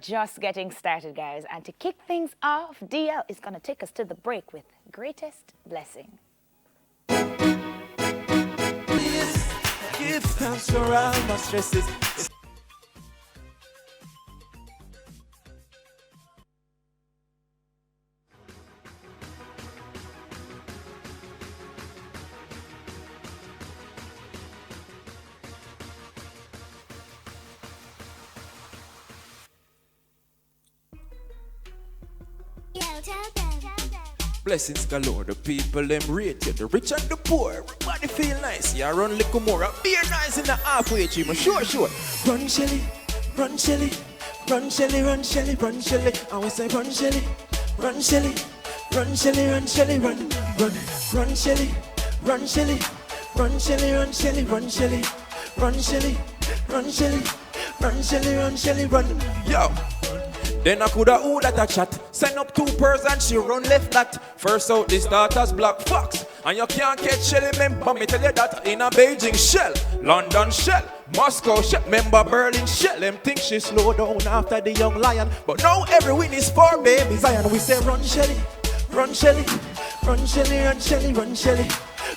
Just getting started, guys, and to kick things off, Diel is going to take us to the break with Greatest Blessing. Give thanks for all my stresses. Blessings galore, the people them rate you, the rich and the poor, everybody feel nice. Yeah, run little more, be nice in the halfway tree, sure. Run Shelly, run Shelly, run Shelly, run Shelly, run Shelly. I will say run Shelly, run Shelly, run Shelly, run Shelly, run Shelly, run Shelly, run Shelly, run Shelly, run Shelly, run Shelly, run Shelly, run Shelly, run Shelly, run. Yo. Then I coulda who that a chat. Send up 2 pairs and she run left that. First out the starters black fox. And you can't catch Shelly, member me tell you that. In a Beijing shell, London shell, Moscow shell, member Berlin shell. Them think she slow down after the young lion. But now every win is for baby Zion. We say run Shelly, run Shelly, run Shelly, run Shelly, run Shelly,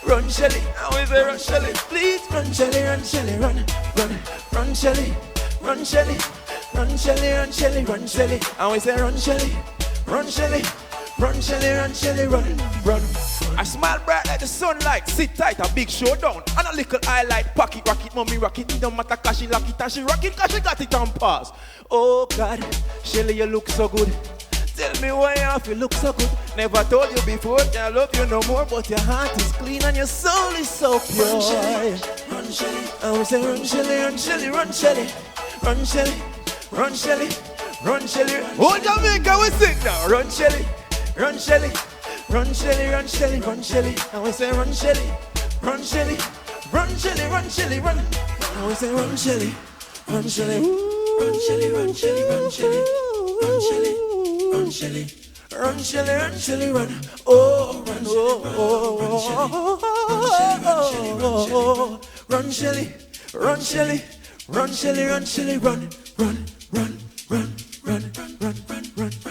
run Shelly. And we say run Shelly, please run Shelly, run Shelly, run Shelly, run Shelly. Run Shelly, run Shelly, run Shelly. And we say run Shelly, run Shelly, run Shelly, run Shelly, run. I smile bright like the sunlight, sit tight, a big showdown. And a little highlight, pocket rocket, mommy rocket. It don't matter cause she lock it and she rock it cause she got it on pause. Oh God, Shelly you look so good. Tell me why you look so good. Never told you before, can't love you no more. But your heart is clean and your soul is so pure. Run Shelly, run Shelly. And we say run Shelly, run Shelly, run Shelly, run Shelly. Run Shelly, run Shelly. Oh Jamaica we sing now. Run Shelly, run Shelly, run Shelly, run Shelly, run Shelly. And we say run Shelly, run Shelly, run Shelly, run Shelly, run. And we say run Shelly, run Shelly, run Shelly, run Shelly, run Shelly, run Shelly, run Shelly, run Shelly, run Shelly, run. Oh, run Shelly, run Shelly, run Shelly, run Shelly, run Shelly, run Shelly, run. Run.